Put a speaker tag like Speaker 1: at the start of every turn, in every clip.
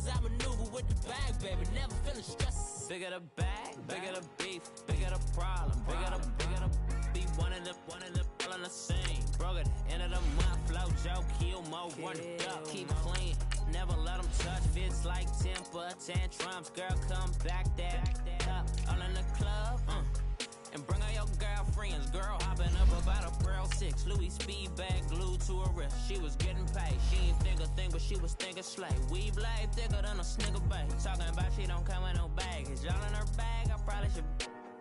Speaker 1: Ubers, I maneuver with the bag, baby, never feeling stressed. Bigger the bag, bigger the beef, bigger the problem, bigger the be one in the all in the scene. Broke at the end of the month, flow Joe, kill mo, run it up, keep clean. Never let them touch, fits like temper tantrums. Girl, come back that up, all in the club, and bring all your girlfriends. Girl hopping up about a Pearl 6 Louis speed bag glued to her wrist. She was getting paid, she ain't think a thing, but she was thinking slay. We blade thicker than a snigger bag. Talking about she don't come with no baggage. Y'all in her bag, I probably should.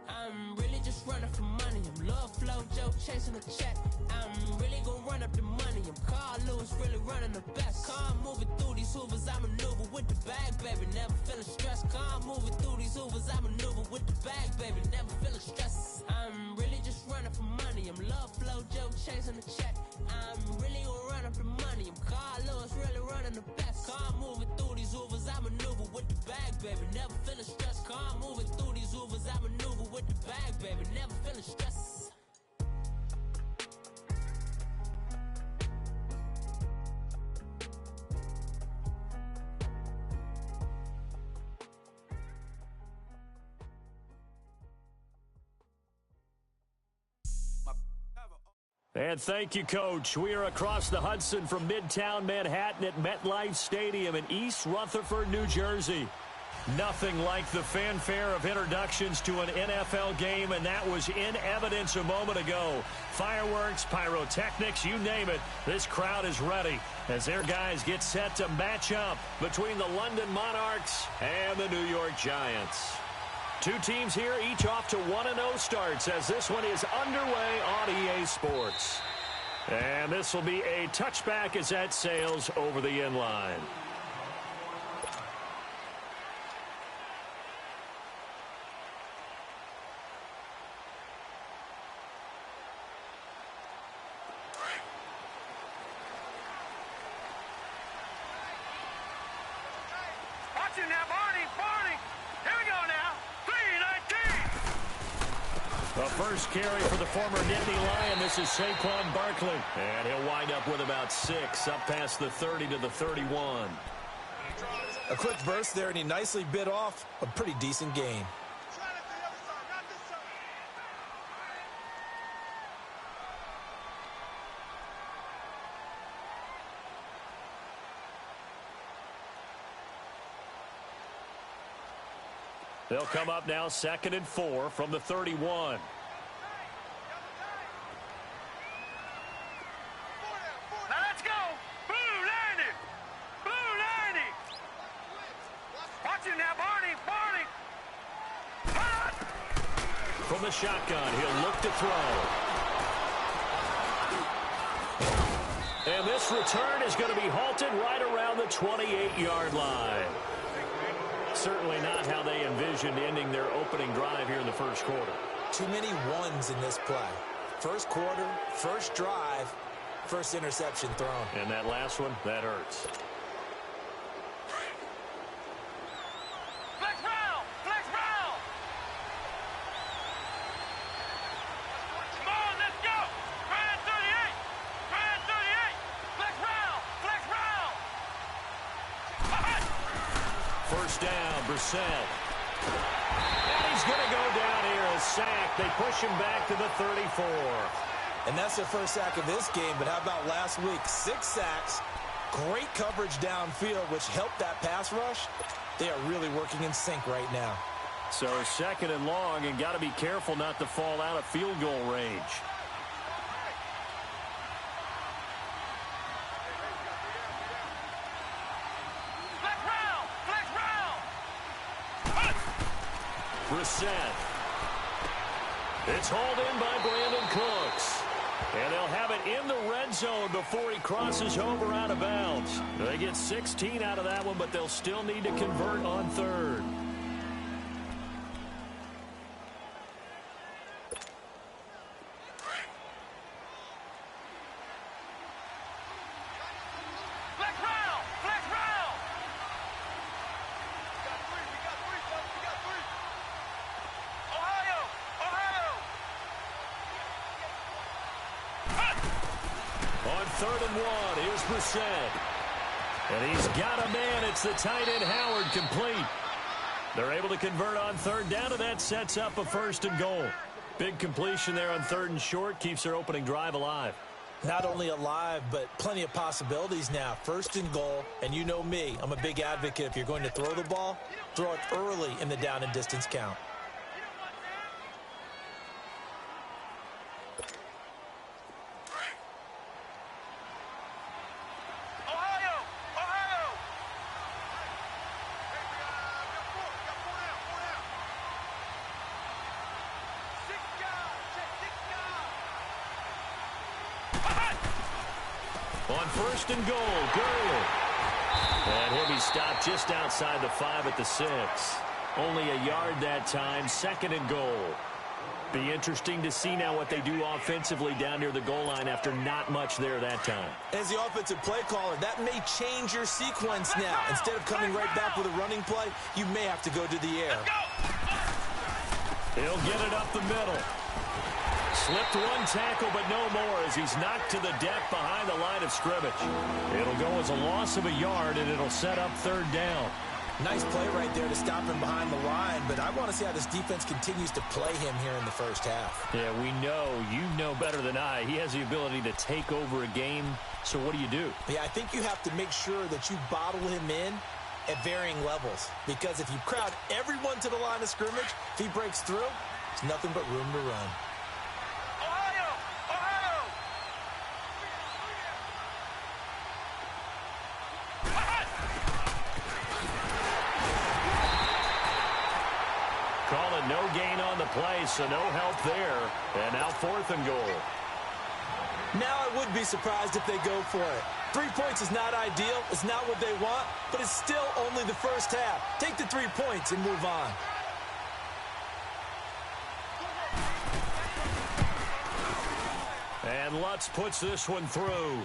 Speaker 1: I'm really just running for money. I'm love flow Joe chasing the check. I'm really gonna run up the money. I'm Carl Lewis, really running the best. Car moving through these Hoovers, I maneuver with the bag, baby, never feeling stressed. Car moving through these Hoovers, I maneuver with the bag, baby, never feeling stressed. I'm really just running for money. I'm love flow Joe chasing the check. I'm really gonna run up the money. I'm Carl Lewis, really running the best. Car moving through these Hoovers, I maneuver with the bag, baby, never feeling stressed. Car moving through these Hoovers, I maneuver with the bag, baby, never feeling stressed.
Speaker 2: And thank you, Coach. We are across the Hudson from Midtown Manhattan at MetLife Stadium in East Rutherford, New Jersey. Nothing like the fanfare of introductions to an NFL game, and that was in evidence a moment ago. Fireworks, pyrotechnics, you name it, this crowd is ready as their guys get set to match up between the London Monarchs and the New York Giants. Two teams here, each off to 1-0 starts as this one is underway on EA Sports. And this will be a touchback as that sails over the end line.
Speaker 3: Watching now, Barney. Here we go now. 3-19.
Speaker 2: The first carry for the former Nittany Lion. This is Saquon Barkley. And he'll wind up with about 6 up past the 30 to the 31.
Speaker 4: A quick burst there, and he nicely bit off a pretty decent gain.
Speaker 2: They'll come up now 2nd and 4 from the 31.
Speaker 3: Now let's go. Blue 90. Blue 90. Watch it now, Barney.
Speaker 2: From the shotgun, he'll look to throw. And this return is going to be halted right around the 28-yard line. Certainly not how they envisioned ending their opening drive here in the first quarter.
Speaker 4: Too many ones in this play. First quarter, first drive, first interception thrown.
Speaker 2: And that last one, that hurts.
Speaker 3: Flex round. Come on, let's go. Grand 38. Flex round.
Speaker 2: First down, Brissett. And he's going to go down here, a sack. They push him back to the 34.
Speaker 4: And that's the first sack of this game, but how about last week? 6 sacks, great coverage downfield, which helped that pass rush. They are really working in sync right now.
Speaker 2: So 2nd and long, and got to be careful not to fall out of field goal range. Brissett. It's hauled in by Brandon Cooks. And they'll have it in the red zone before he crosses over out of bounds. They get 16 out of that one, but they'll still need to convert on 3rd. On 3rd and 1, here's Brissett. And he's got a man. It's the tight end, Howard, complete. They're able to convert on third down, and that sets up a 1st and goal. Big completion there on 3rd and short. Keeps their opening drive alive.
Speaker 4: Not only alive, but plenty of possibilities now. 1st and goal, and you know me. I'm a big advocate. If you're going to throw the ball, throw it early in the down and distance count.
Speaker 2: On 1st and goal, Gurley. And he'll be stopped just outside the 5 at the 6. Only a yard that time, 2nd and goal. Be interesting to see now what they do offensively down near the goal line after not much there that time.
Speaker 4: As the offensive play caller, that may change your sequence now. Instead of coming right back with a running play, you may have to go to the air.
Speaker 2: He'll get it up the middle. Slipped one tackle, but no more as he's knocked to the deck behind the line of scrimmage. It'll go as a loss of a yard, and it'll set up 3rd down.
Speaker 4: Nice play right there to stop him behind the line, but I want to see how this defense continues to play him here in the 1st half.
Speaker 2: Yeah, we know. You know better than I. He has the ability to take over a game, so what do?
Speaker 4: Yeah, I think you have to make sure that you bottle him in at varying levels, because if you crowd everyone to the line of scrimmage, if he breaks through, there's nothing but room to run.
Speaker 2: Call it no gain on the play, so no help there. And now 4th and goal.
Speaker 4: Now I would be surprised if they go for it. 3 points is not ideal. It's not what they want, but it's still only the 1st half. Take the 3 points and move on.
Speaker 2: And Lutz puts this one through.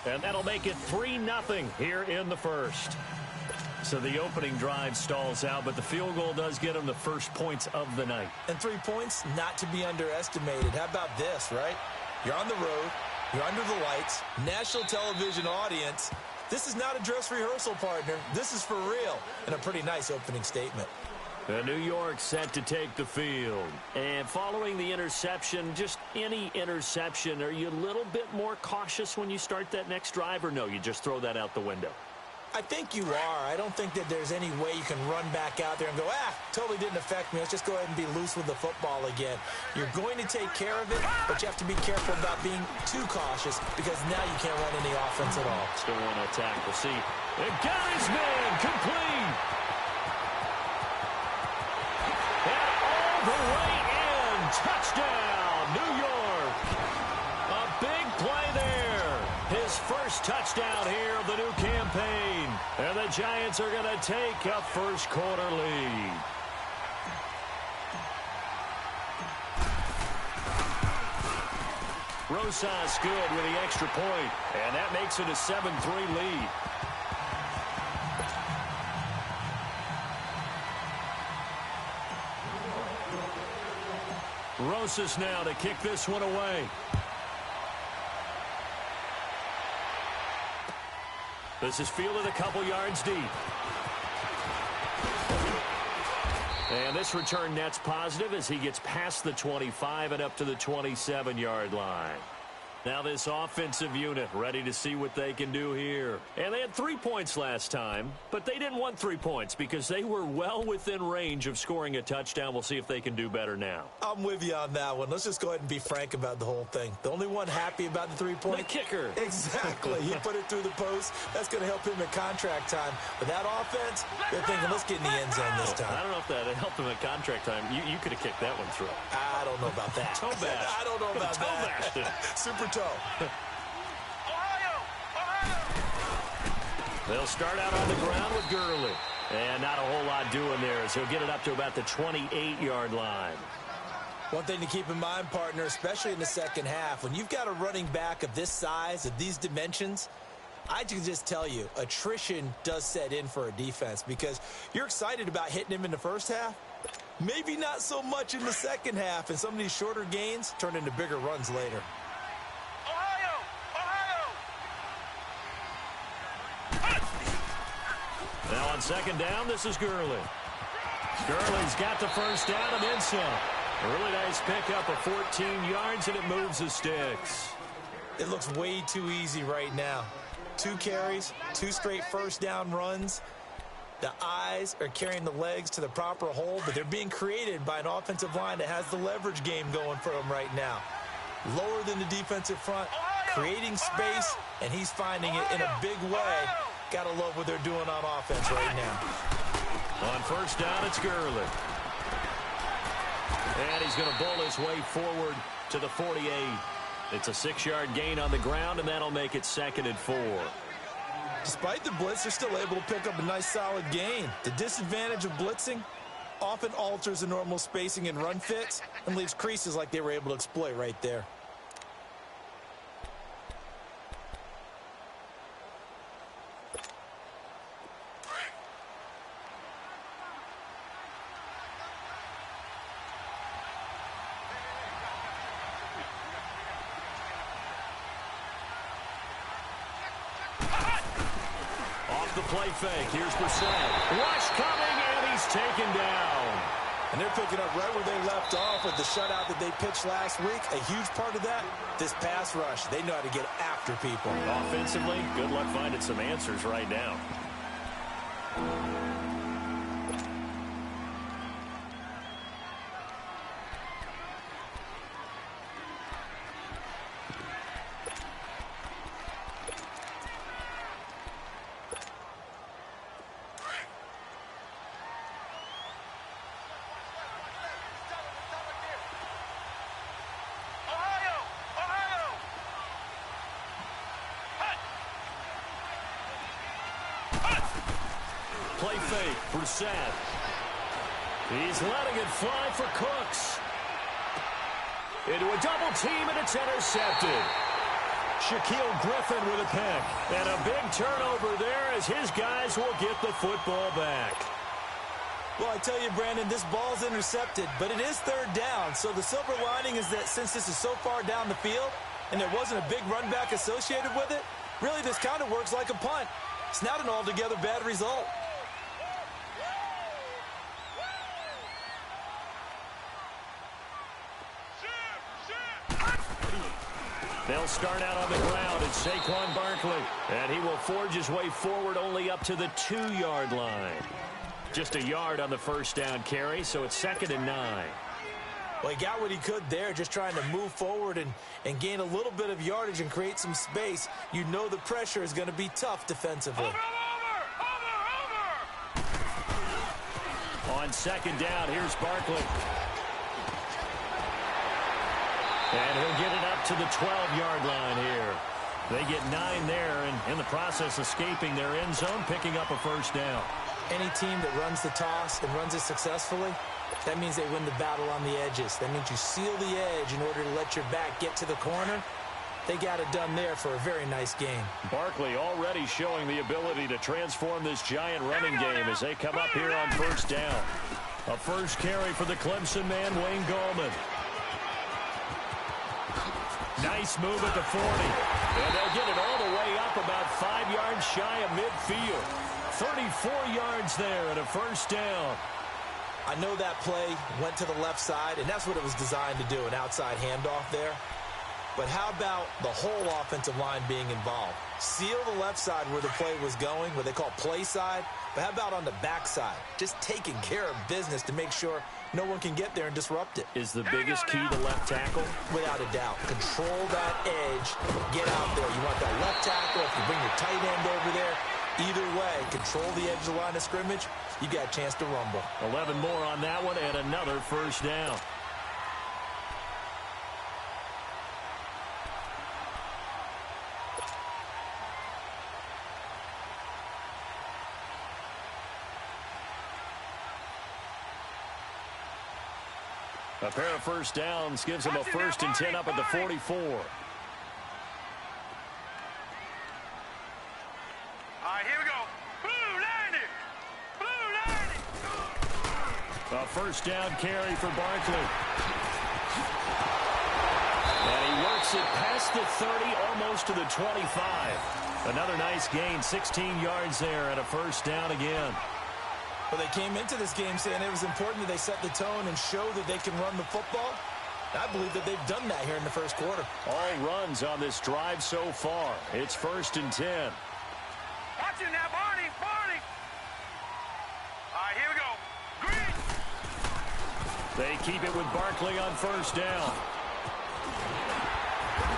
Speaker 2: And that'll make it 3-0 here in the 1st. So the opening drive stalls out, but the field goal does get them the 1st points of the night.
Speaker 4: And 3 points, not to be underestimated. How about this, right? You're on the road. You're under the lights. National television audience. This is not a dress rehearsal, partner. This is for real. And a pretty nice opening statement.
Speaker 2: New York set to take the field. And following the interception, just any interception, are you a little bit more cautious when you start that next drive, or no, you just throw that out the window?
Speaker 4: I think you are. I don't think that there's any way you can run back out there and go, totally didn't affect me. Let's just go ahead and be loose with the football again. You're going to take care of it, but you have to be careful about being too cautious because now you can't run any offense at all.
Speaker 2: Still want to attack. We'll see. And got his man complete. And all the way in. Touchdown, New York. A big play there. His 1st touchdown here of the new campaign. And the Giants are going to take a 1st quarter lead. Rosas good with the extra point. And that makes it a 7-3 lead. Rosas now to kick this one away. This is fielded a couple yards deep. And this return net's positive as he gets past the 25 and up to the 27-yard line. Now this offensive unit ready to see what they can do here. And they had 3 points last time, but they didn't want 3 points because they were well within range of scoring a touchdown. We'll see if they can do better now.
Speaker 4: I'm with you on that one. Let's just go ahead and be frank about the whole thing. The only one happy about the 3 point?
Speaker 2: The kicker.
Speaker 4: Exactly. He put it through the post. That's going to help him at contract time. But that offense, they're thinking, let's get in the end zone this time.
Speaker 2: I don't know if that helped him at contract time. You could have kicked that one through.
Speaker 4: I don't know about that.
Speaker 2: Toe bash.
Speaker 4: I don't know about that.
Speaker 2: Toe bashed.
Speaker 4: Super toe.
Speaker 2: They'll start out on the ground with Gurley. And not a whole lot doing there as he'll get it up to about the 28-yard line.
Speaker 4: One thing to keep in mind, partner, especially in the 2nd half, when you've got a running back of this size, of these dimensions, I can just tell you, attrition does set in for a defense because you're excited about hitting him in the 1st half. Maybe not so much in the 2nd half, and some of these shorter gains turn into bigger runs later.
Speaker 2: Now on second down, this is Gurley. Gurley's got the first down and then some. A really nice pickup of 14 yards, and it moves the sticks.
Speaker 4: It looks way too easy right now. 2 carries, 2 straight first down runs. The eyes are carrying the legs to the proper hole, but they're being created by an offensive line that has the leverage game going for them right now. Lower than the defensive front, creating space, and he's finding it in a big way. Gotta love what they're doing on offense right now.
Speaker 2: On first down, it's Gurley. And he's going to bull his way forward to the 48. It's a 6-yard gain on the ground, and that'll make it 2nd and 4.
Speaker 4: Despite the blitz, they're still able to pick up a nice solid gain. The disadvantage of blitzing often alters the normal spacing and run fits and leaves creases like they were able to exploit right there.
Speaker 2: The play fake. Here's Brissett. Rush coming, and he's taken down.
Speaker 4: And they're picking up right where they left off with the shutout that they pitched last week. A huge part of that, this pass rush. They know how to get after people.
Speaker 2: Offensively, good luck finding some answers right now. Play fake, Brissett. He's letting it fly for Cooks. Into a double team, and it's intercepted. Shaquille Griffin with a pick. And a big turnover there as his guys will get the football back.
Speaker 4: Well, I tell you, Brandon, this ball's intercepted, but it is 3rd down. So the silver lining is that since this is so far down the field and there wasn't a big run back associated with it, really this kind of works like a punt. It's not an altogether bad result.
Speaker 2: They'll start out on the ground. It's Saquon Barkley. And he will forge his way forward only up to the 2-yard line. Just a yard on the first down carry, so it's 2nd and 9.
Speaker 4: Well, he got what he could there, just trying to move forward and gain a little bit of yardage and create some space. You know the pressure is going to be tough defensively.
Speaker 3: Over!
Speaker 2: On 2nd down, here's Barkley. And he'll get it up to the 12-yard line here. They get 9 there, and in the process escaping their end zone, picking up a first down.
Speaker 4: Any team that runs the toss and runs it successfully, that means they win the battle on the edges. That means you seal the edge in order to let your back get to the corner. They got it done there for a very nice game.
Speaker 2: Barkley already showing the ability to transform this giant running game as they come up here on first down. A first carry for the Clemson man, Wayne Gallman. Nice move at the 40. And they'll get it all the way up about 5 yards shy of midfield. 34 yards there and a first down.
Speaker 4: I know that play went to the left side, and that's what it was designed to do, an outside handoff there. But how about the whole offensive line being involved? Seal the left side where the play was going, what they call play side. But how about on the back side? Just taking care of business to make sure no one can get there and disrupt it.
Speaker 2: Is the biggest key to left tackle?
Speaker 4: Without a doubt. Control that edge. Get out there. You want that left tackle. If you bring your tight end over there, either way, control the edge of the line of scrimmage. You got a chance to rumble.
Speaker 2: 11 more on that one and another first down. A pair of first downs gives him a 1st and 10 up at the 44.
Speaker 3: All right, here we go. Blue 90! Blue 90!
Speaker 2: A first down carry for Barkley. And he works it past the 30, almost to the 25. Another nice gain, 16 yards there and a first down again.
Speaker 4: Well, they came into this game saying it was important that they set the tone and show that they can run the football. I believe that they've done that here in the first quarter.
Speaker 2: All runs on this drive so far. It's 1st and 10.
Speaker 3: Watch it now, Barney. Barney. All right, here we go. Green.
Speaker 2: They keep it with Barkley on first down.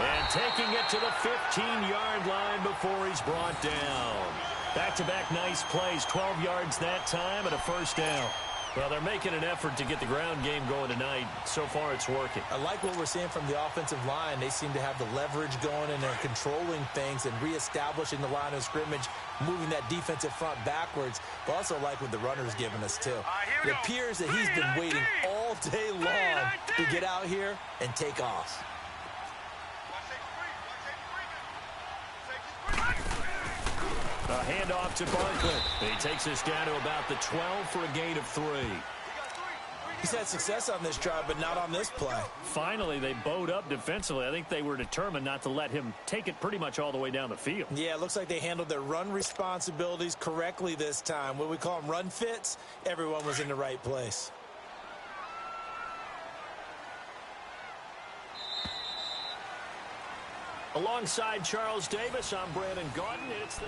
Speaker 2: And taking it to the 15-yard line before he's brought down. Back-to-back nice plays, 12 yards that time and a first down. Well, they're making an effort to get the ground game going tonight. So far, it's working.
Speaker 4: I like what we're seeing from the offensive line. They seem to have the leverage going, and they're controlling things and reestablishing the line of scrimmage, moving that defensive front backwards. But also like what the runner's giving us, too. It appears that he's been waiting all day long to get out here and take off.
Speaker 2: A handoff to Barkley. He takes us down to about the 12 for a gain of 3.
Speaker 4: He's had success on this drive, but not on this play.
Speaker 2: Finally, they bowed up defensively. I think they were determined not to let him take it pretty much all the way down the field.
Speaker 4: Yeah, it looks like they handled their run responsibilities correctly this time. What we call them run fits, everyone was in the right place.
Speaker 2: Alongside Charles Davis, I'm Brandon Gaudin. It's the...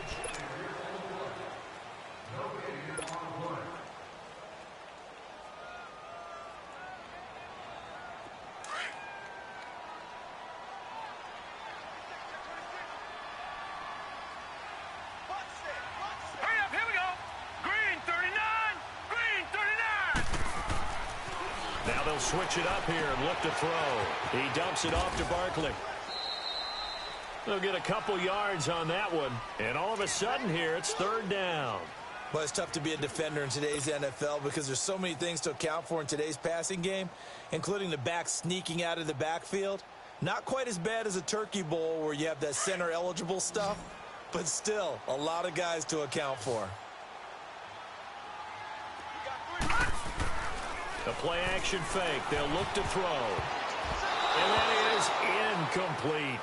Speaker 3: Hurry up, here we go. Green 39. Green 39.
Speaker 2: Now they'll switch it up here and look to throw. He dumps it off to Barkley. They'll get a couple yards on that one. And all of a sudden here, it's 3rd down.
Speaker 4: Well, it's tough to be a defender in today's NFL because there's so many things to account for in today's passing game, including the back sneaking out of the backfield. Not quite as bad as a Turkey Bowl where you have that center-eligible stuff, but still a lot of guys to account for.
Speaker 2: The play-action fake. They'll look to throw. And that is incomplete.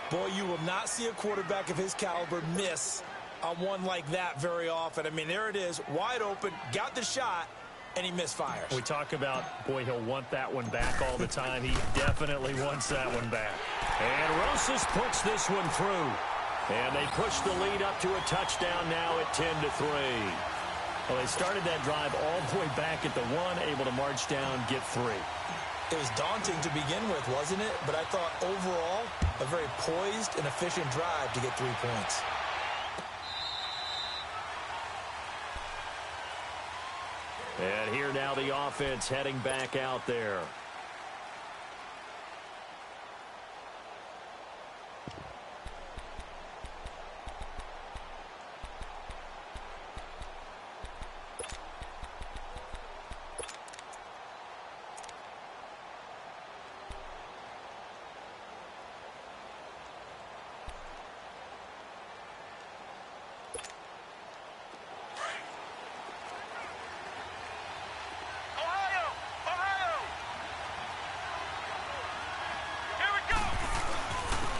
Speaker 4: Boy, you will not see a quarterback of his caliber miss on one like that very often. I mean, there it is, wide open, got the shot, and he misfires.
Speaker 2: We talk about, boy, he'll want that one back all the time. He definitely wants that one back. And Rosas puts this one through. And they push the lead up to a touchdown now at 10-3. Well, they started that drive all the way back at the 1, able to march down, get 3.
Speaker 4: It was daunting to begin with, wasn't it? But I thought overall, a very poised and efficient drive to get 3 points.
Speaker 2: And here now the offense heading back out there.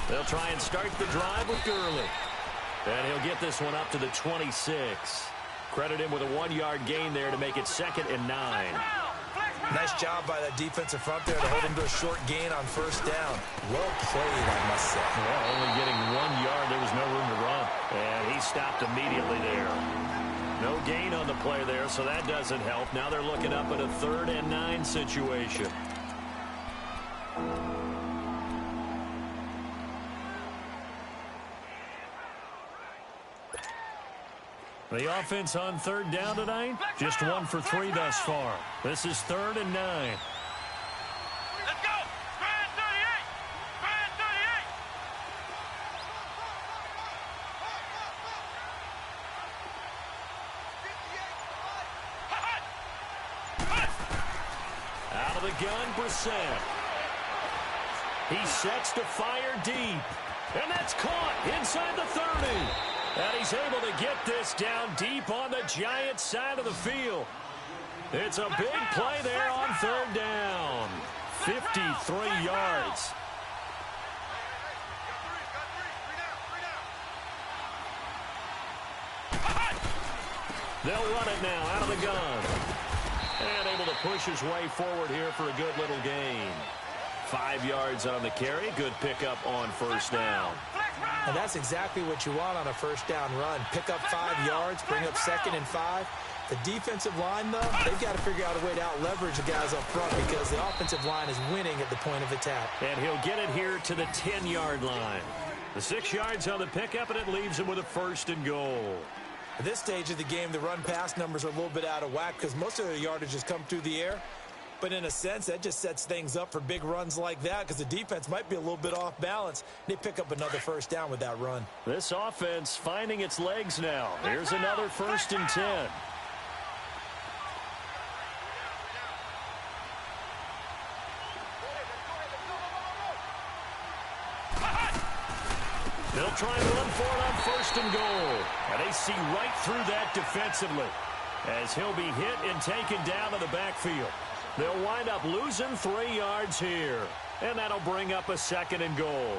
Speaker 2: They'll try and start the drive with Gurley. And he'll get this one up to the 26. Credit him with a 1-yard gain there to make it 2nd and 9.
Speaker 4: Nice job by that defensive front there to hold him to a short gain on first down. Well played, I must say.
Speaker 2: Well, only getting 1 yard. There was no room to run. And he stopped immediately there. No gain on the play there, so that doesn't help. Now they're looking up at a 3rd and 9 situation. The offense on 3rd down tonight, just 1 for 3 thus far. This is 3rd and 9.
Speaker 3: Let's go! Grand 38! Grand 38!
Speaker 2: Out of the gun, Brissett. He sets to fire deep. And that's caught inside the 30. And he's able to get this down deep on the Giants' side of the field. It's a big play there on 3rd down. 53 yards. They'll run it now out of the gun. And able to push his way forward here for a good little gain. 5 yards on the carry. Good pickup on first down.
Speaker 4: And that's exactly what you want on a first down run. Pick up 5 yards, bring up 2nd and 5. The defensive line, though, they've got to figure out a way to out-leverage the guys up front because the offensive line is winning at the point of attack.
Speaker 2: And he'll get it here to the 10-yard line. The 6 yards on the pickup, and it leaves him with a 1st and goal.
Speaker 4: At this stage of the game, the run-pass numbers are a little bit out of whack because most of their yardage has come through the air. But in a sense, that just sets things up for big runs like that because the defense might be a little bit off balance. They pick up another first down with that run.
Speaker 2: This offense finding its legs now. Here's another 1st and 10. They'll try and run for it on 1st and goal. And they see right through that defensively as he'll be hit and taken down in the backfield. They'll wind up losing 3 yards here. And that'll bring up a 2nd and goal.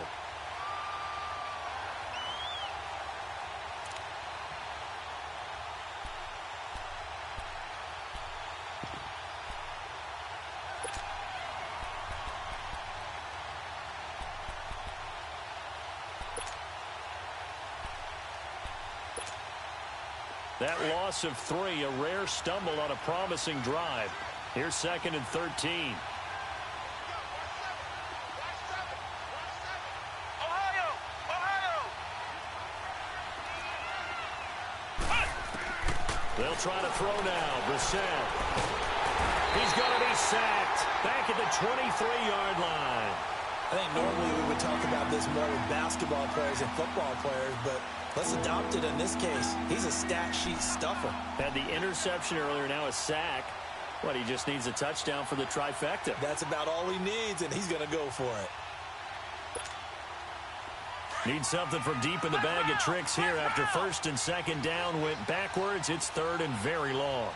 Speaker 2: That loss of 3, a rare stumble on a promising drive. Here's 2nd and 13.
Speaker 3: Ohio!
Speaker 2: They'll try to throw now. Brissett. He's going to be sacked back at the 23-yard line.
Speaker 4: I think normally we would talk about this more with basketball players and football players, but let's adopt it in this case. He's a stat sheet stuffer.
Speaker 2: Had the interception earlier, now a sack. But he just needs a touchdown for the trifecta.
Speaker 4: That's about all he needs, and he's going to go for it.
Speaker 2: Needs something from deep in the bag of tricks here after 1st and 2nd down went backwards. It's 3rd and very long.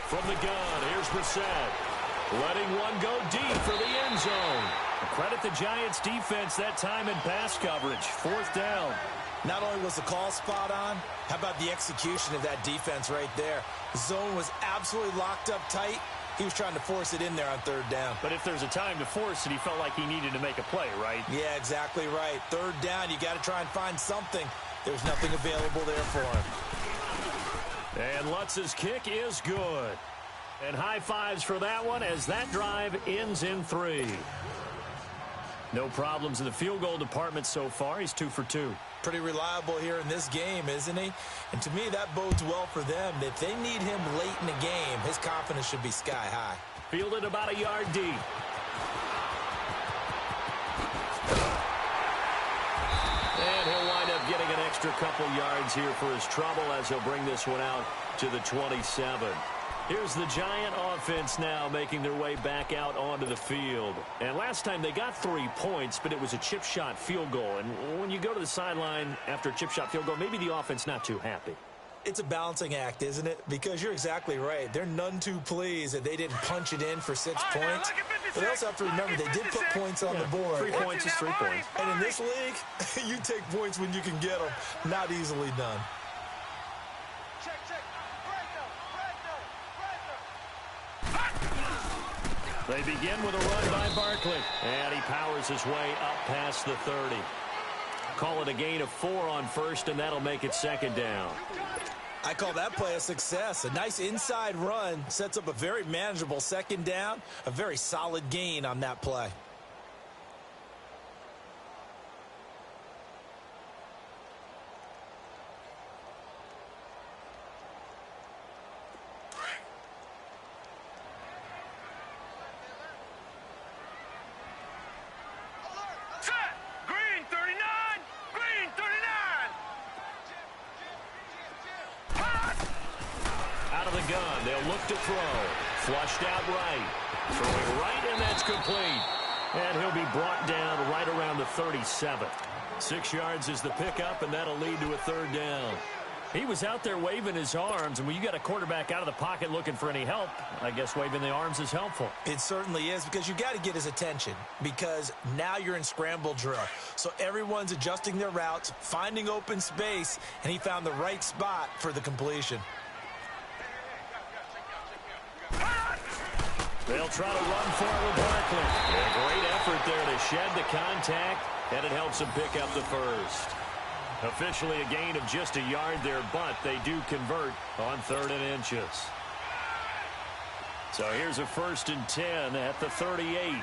Speaker 2: From the gun, here's Brissett. Letting one go deep for the end zone. Credit the Giants' defense that time in pass coverage. 4th down.
Speaker 4: Not only was the call spot on, how about the execution of that defense right there? The zone was absolutely locked up tight. He was trying to force it in there on 3rd down.
Speaker 2: But if there's a time to force it, he felt like he needed to make a play, right?
Speaker 4: Yeah, exactly right. 3rd down, you got to try and find something. There's nothing available there for him.
Speaker 2: And Lutz's kick is good. And high fives for that one as that drive ends in 3. No problems in the field goal department so far. He's 2 for 2.
Speaker 4: Pretty reliable here in this game, isn't he? And to me, that bodes well for them. If they need him late in the game, his confidence should be sky high.
Speaker 2: Fielded about a yard deep. And he'll wind up getting an extra couple yards here for his trouble as he'll bring this one out to the 27. Here's the Giant offense now making their way back out onto the field. And last time they got 3 points, but it was a chip shot field goal. And when you go to the sideline after a chip shot field goal, maybe the offense not too happy.
Speaker 4: It's a balancing act, isn't it? Because you're exactly right. They're none too pleased that they didn't punch it in for 6 points. But they also have to remember they did put points on the board.
Speaker 2: 3 points is 3 points.
Speaker 4: And in this league, you take points when you can get them. Not easily done.
Speaker 2: They begin with a run by Barkley. And he powers his way up past the 30. Call it a gain of 4 on 1st, and that'll make it 2nd down.
Speaker 4: I call that play a success. A nice inside run sets up a very manageable 2nd down. A very solid gain on that play.
Speaker 2: Gun. They'll look to throw. Flushed out right. Throwing right, and that's complete. And he'll be brought down right around the 37. 6 yards is the pickup, and that'll lead to a third down. He was out there waving his arms, and when you got a quarterback out of the pocket looking for any help, I guess waving the arms is helpful.
Speaker 4: It certainly is, because you got to get his attention, because now you're in scramble drill. So everyone's adjusting their routes, finding open space, and he found the right spot for the completion.
Speaker 2: They'll try to run for it with Barkley. A great effort there to shed the contact, and it helps him pick up the first. Officially a gain of just a yard there, but they do convert on 3rd and inches. So here's a 1st and 10 at the 38.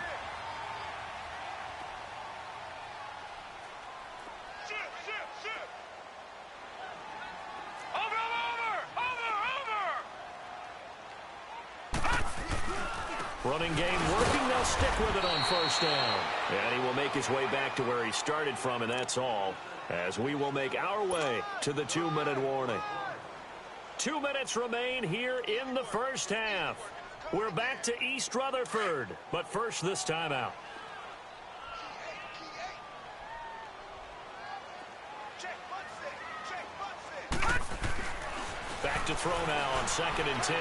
Speaker 2: Running game working. They'll stick with it on 1st down. And he will make his way back to where he started from, and that's all, as we will make our way to the 2-minute warning. 2 minutes remain here in the first half. We're back to East Rutherford, but first this timeout. Back to throw now on 2nd and 10.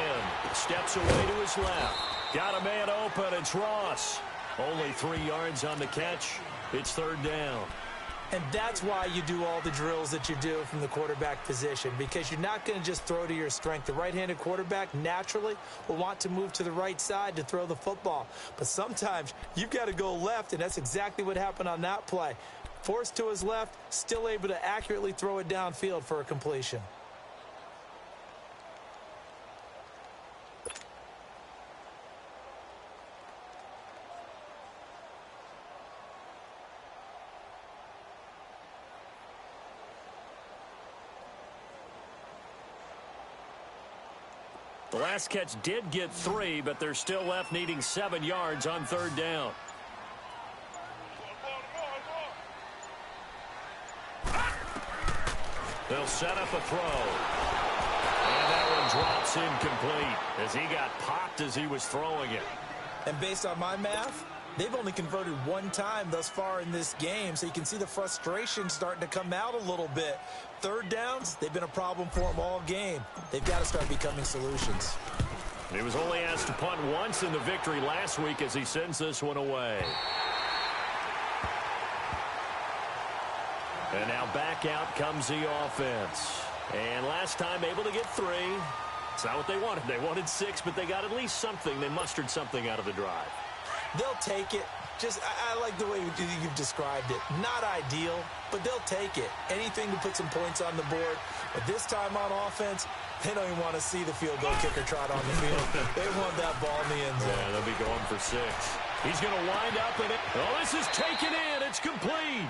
Speaker 2: Steps away to his left. Got a man open. It's Ross. Only 3 yards on the catch. It's 3rd down.
Speaker 4: And that's why you do all the drills that you do from the quarterback position, because you're not going to just throw to your strength. The right-handed quarterback naturally will want to move to the right side to throw the football. But sometimes you've got to go left, and that's exactly what happened on that play. Forced to his left, still able to accurately throw it downfield for a completion.
Speaker 2: The last catch did get 3, but they're still left needing 7 yards on 3rd down. They'll set up a throw. And that one drops incomplete as he got popped as he was throwing it.
Speaker 4: And based on my math, they've only converted 1 time thus far in this game, so you can see the frustration starting to come out a little bit. 3rd downs, they've been a problem for them all game. They've got to start becoming solutions.
Speaker 2: He was only asked to punt once in the victory last week as he sends this one away. And now back out comes the offense. And last time able to get 3. It's not what they wanted. They wanted 6, but they got at least something. They mustered something out of the drive.
Speaker 4: They'll take it. I like the way you've described it. Not ideal, but they'll take it. Anything to put some points on the board. But this time on offense, they don't even want to see the field goal kicker trot on the field. They want that ball in the end zone.
Speaker 2: Yeah, they'll be going for 6. He's going to wind up in it. Oh, this is taken in. It's complete.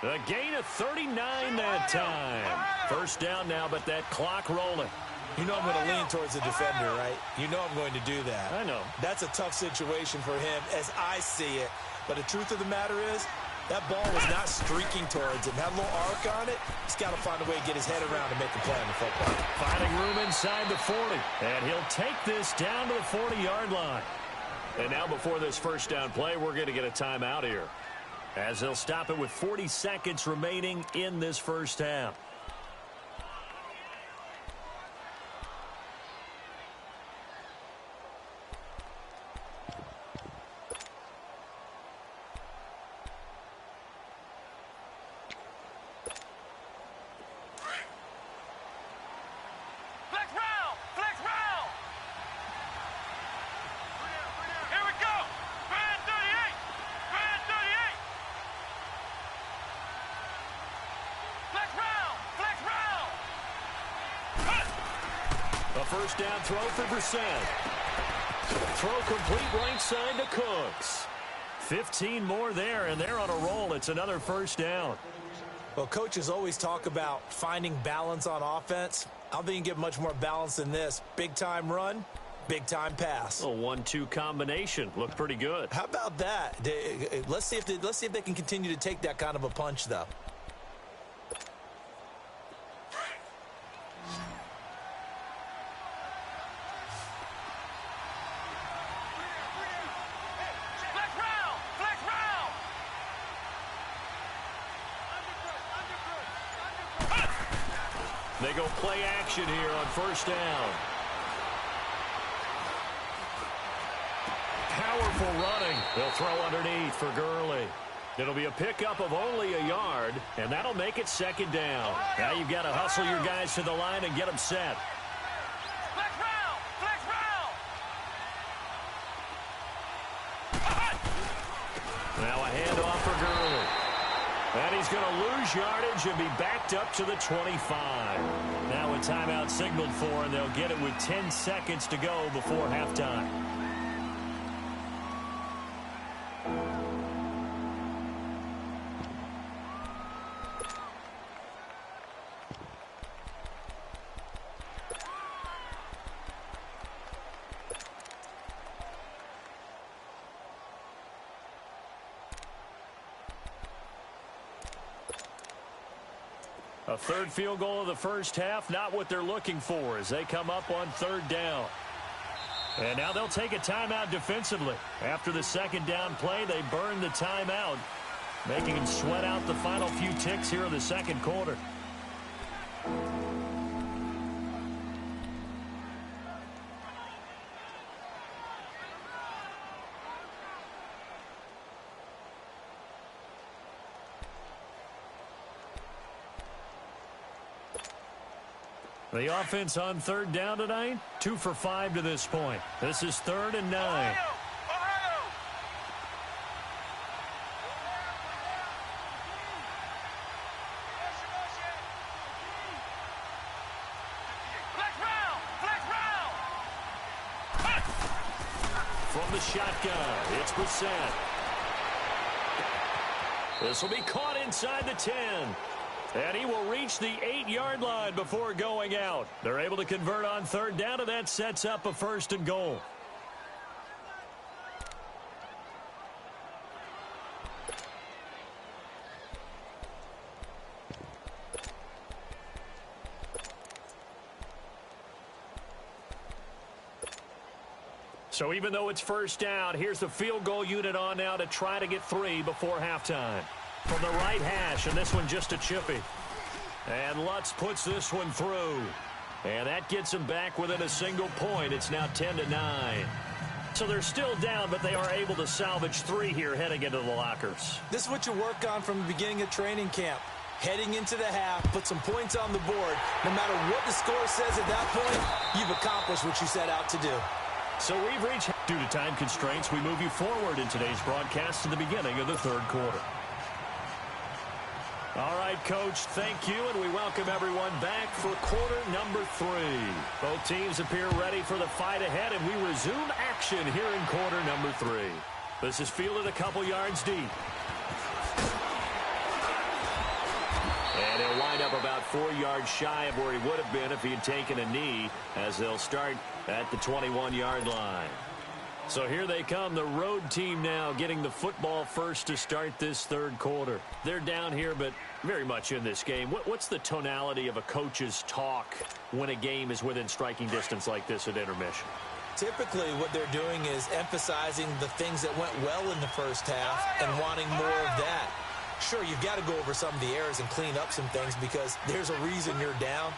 Speaker 2: A gain of 39 that time. 1st down now, but that clock rolling.
Speaker 4: You know I'm going to lean towards the defender, right? You know I'm going to do that.
Speaker 2: I know.
Speaker 4: That's a tough situation for him as I see it. But the truth of the matter is, that ball was not streaking towards him. Had a little arc on it. He's got to find a way to get his head around and make a play on the football.
Speaker 2: Finding room inside the 40. And he'll take this down to the 40-yard line. And now before this 1st down play, we're going to get a timeout here, as they'll stop it with 40 seconds remaining in this 1st half. A 1st down throw for Brissett. Throw complete right side to Cooks. 15 more there, and they're on a roll. It's another 1st down.
Speaker 4: Well, coaches always talk about finding balance on offense. I don't think you can get much more balance than this. Big-time run, big-time pass.
Speaker 2: A 1-2 combination. Looked pretty good.
Speaker 4: How about that? Let's see if they can continue to take that kind of a punch, though.
Speaker 2: They go play action here on first down. Powerful running. They'll throw underneath for Gurley. It'll be a pickup of only a yard, and that'll make it second down. Now you've got to hustle your guys to the line and get them set.
Speaker 3: Flex round! Flex round!
Speaker 2: Now a handoff for Gurley. And he's going to lose yardage and be backed up to the 25. Now a timeout signaled for, and they'll get it with 10 seconds to go before halftime. A third field goal of the first half, not what they're looking for as they come up on third down. And now they'll take a timeout defensively. After the second down play, they burn the timeout, making them sweat out the final few ticks here in the second quarter. The offense on third down tonight, 2 for 5 to this point. This is 3rd and 9.
Speaker 3: Ohio! Flex round! Flex round!
Speaker 2: From the shotgun, it's Brissett. This will be caught inside the 10. And he will reach the 8-yard line before going out. They're able to convert on third down, and that sets up a 1st and goal. So even though it's first down, here's the field goal unit on now to try to get 3 before halftime. From the right hash, and this one just a chippy. And Lutz puts this one through. And that gets them back within a single point. It's now 10-9. So they're still down, but they are able to salvage 3 here heading into the lockers.
Speaker 4: This is what you work on from the beginning of training camp. Heading into the half, put some points on the board. No matter what the score says at that point, you've accomplished what you set out to do.
Speaker 2: So we've reached, due to time constraints, we move you forward in today's broadcast to the beginning of the third quarter. All right, Coach, thank you, and we welcome everyone back for quarter number 3. Both teams appear ready for the fight ahead, and we resume action here in quarter number 3. This is fielded a couple yards deep. And he'll wind up about 4 yards shy of where he would have been if he had taken a knee, as they'll start at the 21-yard line. So here they come, the road team now getting the football first to start this third quarter. They're down here, but very much in this game. What's the tonality of a coach's talk when a game is within striking distance like this at intermission?
Speaker 4: Typically, what they're doing is emphasizing the things that went well in the first half and wanting more of that. Sure, you've got to go over some of the errors and clean up some things because there's a reason you're down.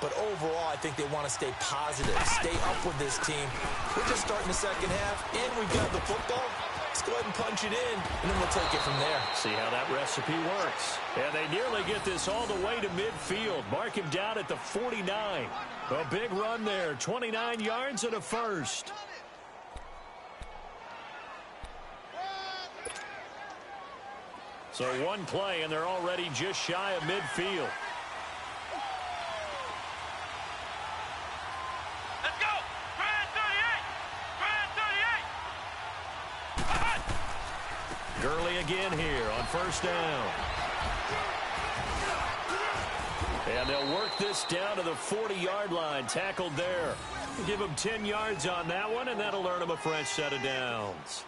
Speaker 4: But overall, I think they want to stay positive, stay up with this team. We're just starting the second half, and we've got the football. Let's go ahead and punch it in, and then we'll take it from there.
Speaker 2: See how that recipe works. And they nearly get this all the way to midfield. Mark him down at the 49. A big run there, 29 yards and a first. So one play, and they're already just shy of midfield.
Speaker 3: Let's go! Grand 38! Grand 38!
Speaker 2: Gurley again here on first down. And they'll work this down to the 40-yard line, tackled there. Give him 10 yards on that one, and that'll earn him a fresh set of downs.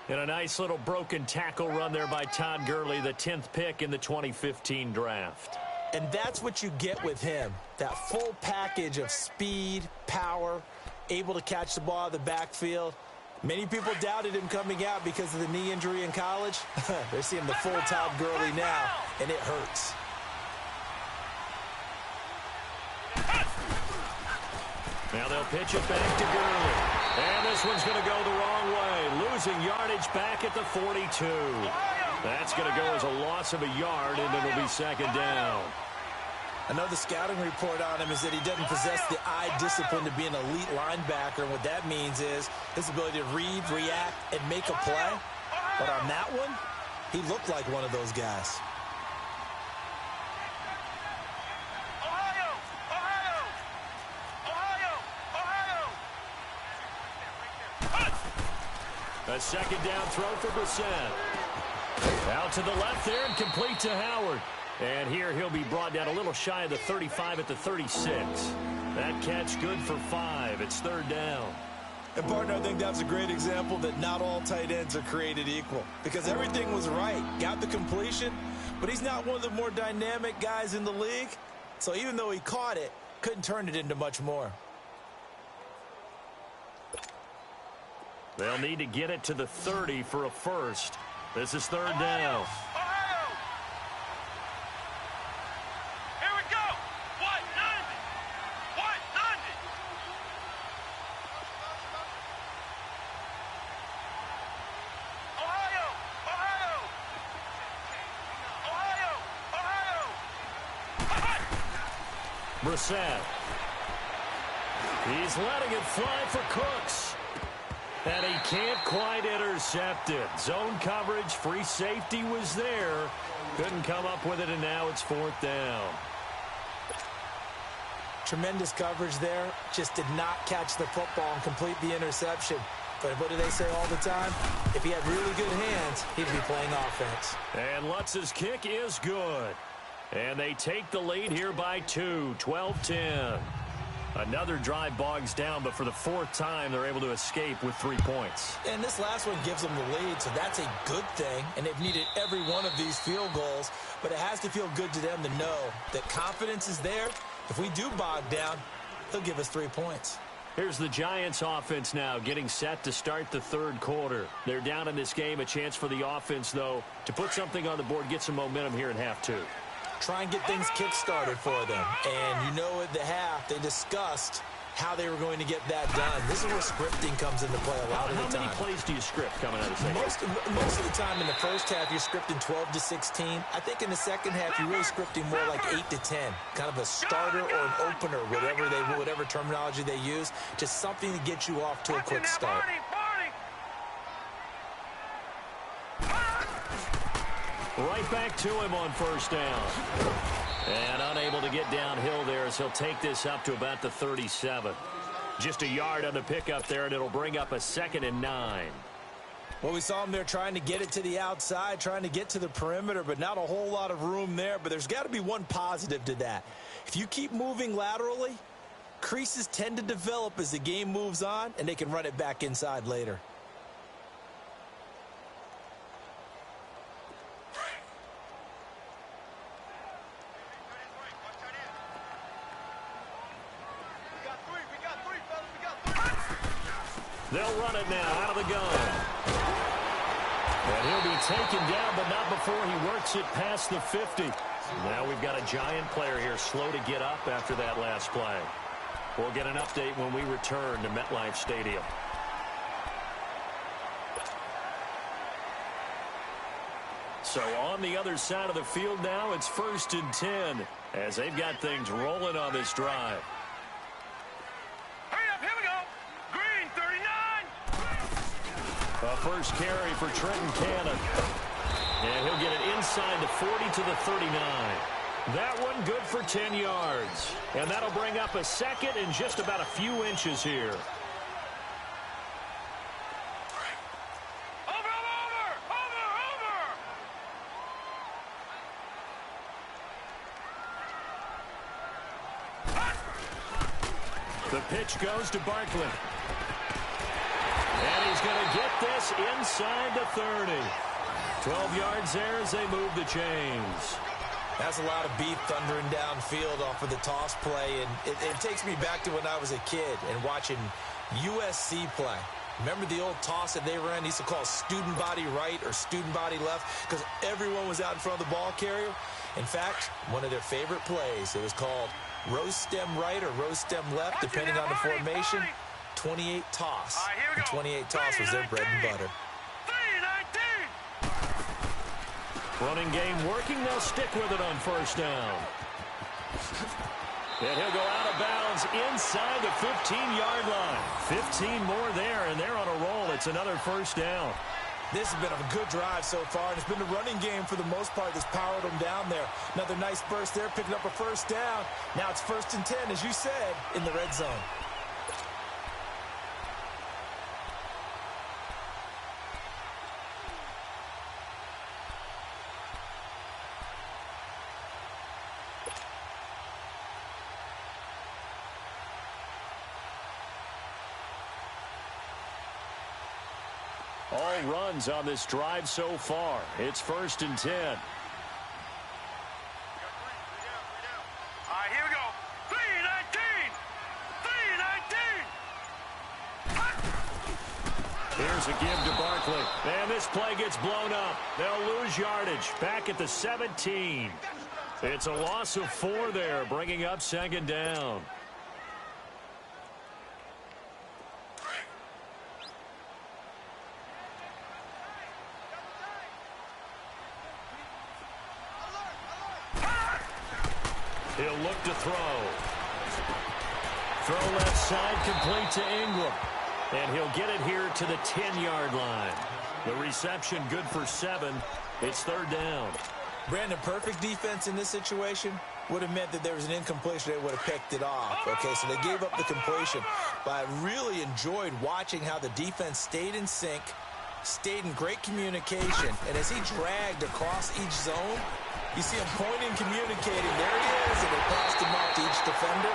Speaker 2: And a nice little broken tackle run there by Todd Gurley, the 10th pick in the 2015 draft.
Speaker 4: And that's what you get with him, that full package of speed, power, able to catch the ball out of the backfield. Many people doubted him coming out because of the knee injury in college. They're seeing the full Todd Gurley now, and it hurts.
Speaker 2: Now they'll pitch it back to Gurley. And this one's going to go the wrong way. Losing yardage back at the 42. That's going to go as a loss of a yard, and it'll be second down.
Speaker 4: Another scouting report on him is that he doesn't possess the eye discipline to be an elite linebacker. And what that means is his ability to read, react, and make a play. But on that one, he looked like one of those guys.
Speaker 2: A second down throw for Brissett. Out to the left there and complete to Howard. And here he'll be brought down a little shy of the 35 at the 36. That catch good for 5. It's third down.
Speaker 4: And, partner, I think that's a great example that not all tight ends are created equal. Because everything was right. Got the completion, but he's not one of the more dynamic guys in the league. So even though he caught it, couldn't turn it into much more.
Speaker 2: They'll need to get it to the 30 for a first. This is third down.
Speaker 3: Here we go. What? 90. What? 90. Ohio.
Speaker 2: Brissett. He's letting it fly for Cooks. And he can't quite intercept it. Zone coverage, free safety was there. Couldn't come up with it, and now it's fourth down.
Speaker 4: Tremendous coverage there. Just did not catch the football and complete the interception. But what do they say all the time? If he had really good hands, he'd be playing offense.
Speaker 2: And Lutz's kick is good. And they take the lead here by 2, 12-10. Another drive bogs down, but for the fourth time, they're able to escape with 3 points.
Speaker 4: And this last one gives them the lead, so that's a good thing. And they've needed every one of these field goals, but it has to feel good to them to know that confidence is there. If we do bog down, they'll give us 3 points.
Speaker 2: Here's the Giants offense now getting set to start the third quarter. They're down in this game. A chance for the offense, though, to put something on the board, get some momentum here in half 2.
Speaker 4: Try and get things kick-started for them. And you know at the half, they discussed how they were going to get that done. This is where scripting comes into play a lot of the time.
Speaker 2: How many plays do you script coming out of the second?
Speaker 4: Most of the time in the first half, you're scripting 12 to 16. I think in the second half, you're really scripting more like 8 to 10. Kind of a starter or an opener, whatever terminology they use. Just something to get you off to a quick start.
Speaker 2: Right back to him on first down. And unable to get downhill there as he'll take this up to about the 37. Just a yard on the pickup there, and it'll bring up a 2nd and 9.
Speaker 4: Well, we saw him there trying to get it to the outside, trying to get to the perimeter, but not a whole lot of room there. But there's got to be one positive to that. If you keep moving laterally, creases tend to develop as the game moves on, and they can run it back inside later.
Speaker 2: They'll run it now out of the gun. And he'll be taken down, but not before he works it past the 50. Now we've got a Giant player here slow to get up after that last play. We'll get an update when we return to MetLife Stadium. So on the other side of the field now, it's 1st and 10 as they've got things rolling on this drive. A first carry for Trenton Cannon. And he'll get it inside the 40 to the 39. That one good for 10 yards. And that'll bring up a 2nd and just about a few inches here. The pitch goes to Barkley. And he's going to get this inside the 30. 12 yards there as they move the chains.
Speaker 4: That's a lot of beef thundering downfield off of the toss play. And it takes me back to when I was a kid and watching USC play. Remember the old toss that they ran? They used to call student body right or student body left because everyone was out in front of the ball carrier. In fact, one of their favorite plays, it was called rose stem right or rose stem left, depending on the formation. 28 toss. And 28 toss was their bread and butter.
Speaker 2: Running game working. They'll stick with it on first down. And he'll go out of bounds inside the 15-yard line. 15 more there, and they're on a roll. It's another first down.
Speaker 4: This has been a good drive so far, and it's been the running game for the most part that's powered them down there. Another nice burst there, picking up a first down. Now it's 1st and 10, as you said, in the red zone.
Speaker 2: All runs on this drive so far. It's 1st and 10.
Speaker 3: All right, here we go. 3-19.
Speaker 2: Here's a give to Barkley. And this play gets blown up. They'll lose yardage. Back at the 17. It's a loss of 4 there, bringing up 2nd down. He'll look to throw. Throw left side, complete to Ingram. And he'll get it here to the 10-yard line. The reception good for 7. It's 3rd down.
Speaker 4: Brandon, perfect defense in this situation would have meant that there was an incompletion. They would have picked it off. Okay, so they gave up the completion. But I really enjoyed watching how the defense stayed in sync, stayed in great communication. And as he dragged across each zone, you see him pointing, communicating. There he is, and they passed him off to each defender.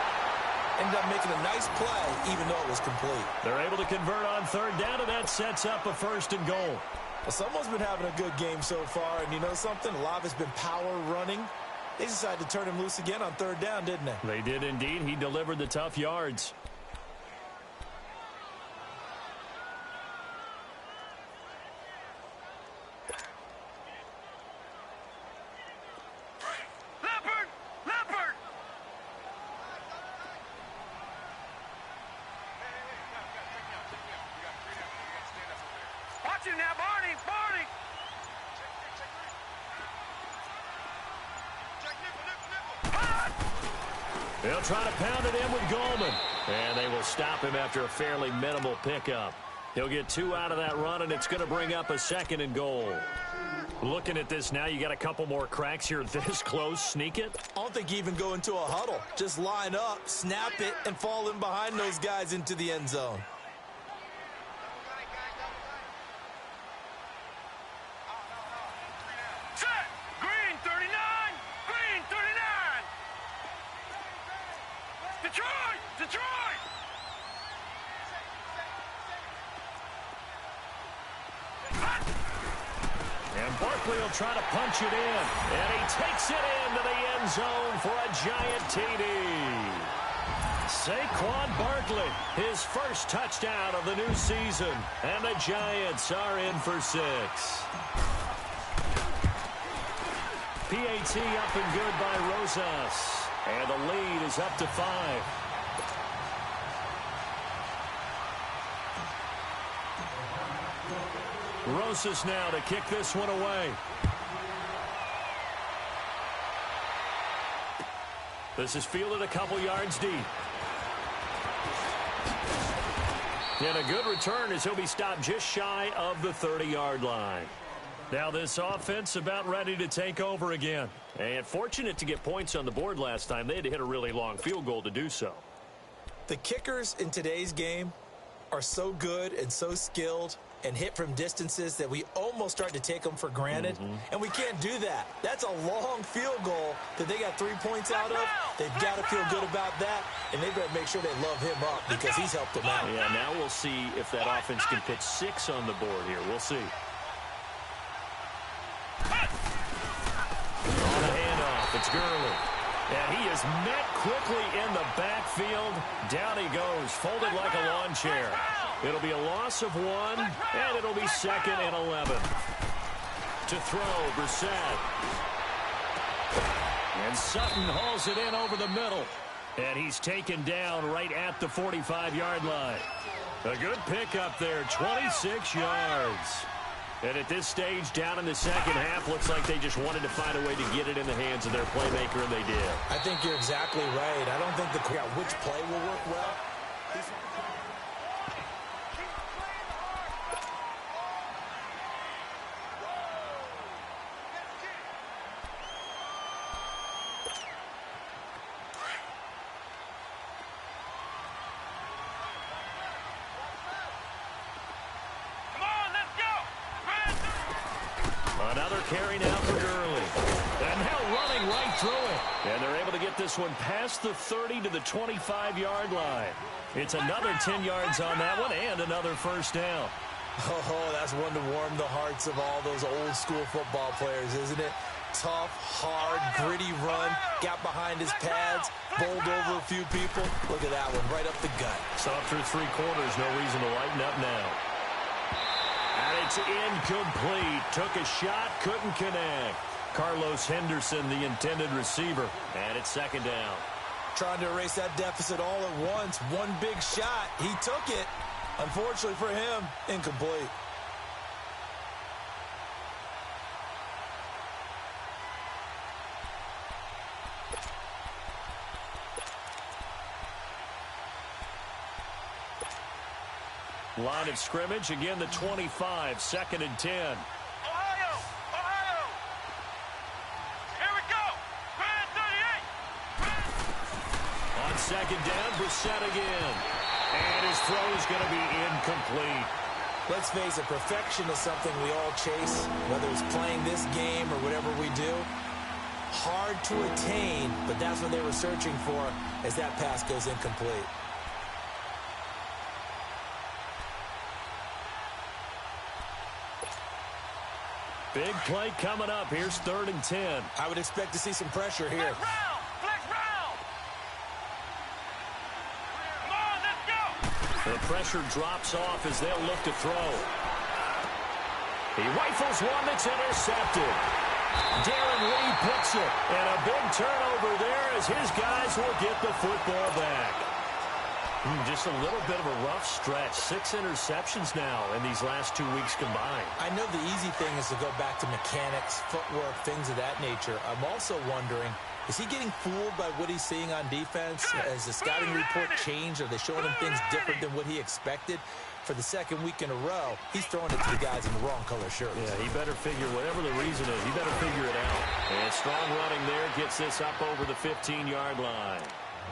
Speaker 4: Ended up making a nice play, even though it was complete.
Speaker 2: They're able to convert on 3rd down, and that sets up a 1st and goal.
Speaker 4: Well, someone's been having a good game so far, and you know something? A lot of it's been power running. They decided to turn him loose again on 3rd down, didn't they?
Speaker 2: They did indeed. He delivered the tough yards.
Speaker 3: Now, Barney!
Speaker 2: They'll try to pound it in with Goldman. And they will stop him after a fairly minimal pickup. He'll get 2 out of that run, and it's going to bring up a 2nd and goal. Looking at this now, you got a couple more cracks here this close. Sneak it?
Speaker 4: I don't think you even go into a huddle. Just line up, snap it, and fall in behind those guys into the end zone.
Speaker 2: Barkley will try to punch it in, and he takes it into the end zone for a giant TD. Saquon Barkley, his first touchdown of the new season, and the Giants are in for 6. PAT up and good by Rosas, and the lead is up to 5. Rosas now to kick this one away. This is fielded a couple yards deep. And a good return as he'll be stopped just shy of the 30-yard line. Now this offense about ready to take over again. And fortunate to get points on the board last time. They had to hit a really long field goal to do so.
Speaker 4: The kickers in today's game are so good and so skilled and hit from distances that we almost start to take them for granted. And we can't do that. That's a long field goal that they got 3 points out of. They've got to feel good about that, and they better make sure they love him up because he's helped them out.
Speaker 2: Yeah, now we'll see if that offense can put 6 on the board here. We'll see. On the handoff, it's Gurley. And he is met quickly in the backfield. Down he goes, folded like a lawn chair. It'll be a loss of 1, and it'll be 2nd and 11. To throw, Brissett. And Sutton hauls it in over the middle. And he's taken down right at the 45-yard line. A good pickup there, 26 yards. And at this stage, down in the second half, looks like they just wanted to find a way to get it in the hands of their playmaker, and they did.
Speaker 4: I think you're exactly right. I don't think which play will work well.
Speaker 2: Another carry now for Gurley. And now running right through it. And they're able to get this one past the 30 to the 25-yard line. It's another 10 yards on that one and another first down.
Speaker 4: Oh, that's one to warm the hearts of all those old-school football players, isn't it? Tough, hard, gritty run, got behind his pads, bowled over a few people. Look at that one, right up the gut.
Speaker 2: Saw through three quarters, no reason to lighten up now. And it's incomplete. Took a shot, couldn't connect. Carlos Henderson, the intended receiver. And it's second down.
Speaker 4: Trying to erase that deficit all at once. One big shot. He took it. Unfortunately for him, incomplete.
Speaker 2: Line of scrimmage, again the 25, second and 10.
Speaker 3: Ohio! Ohio! Here we go! Grand 38!
Speaker 2: On second down, Brissett again. And his throw is going to be incomplete.
Speaker 4: Let's face it, perfection is something we all chase, whether it's playing this game or whatever we do. Hard to attain, but that's what they were searching for as that pass goes incomplete.
Speaker 2: Big play coming up. Here's third and 10.
Speaker 4: I would expect to see some pressure here.
Speaker 3: Flex round! Come on, let's go!
Speaker 2: The pressure drops off as they'll look to throw. He rifles one that's intercepted. Darren Lee picks it. And a big turnover there as his guys will get the football back. Just a little bit of a rough stretch. 6 interceptions now in these last 2 weeks combined.
Speaker 4: I know the easy thing is to go back to mechanics, footwork, things of that nature. I'm also wondering, is he getting fooled by what he's seeing on defense? Has the scouting report changed? Are they showing him things different than what he expected? For the second week in a row, he's throwing it to the guys in the wrong color shirts.
Speaker 2: Yeah, he better figure, whatever the reason is, he better figure it out. And strong running there gets this up over the 15-yard line.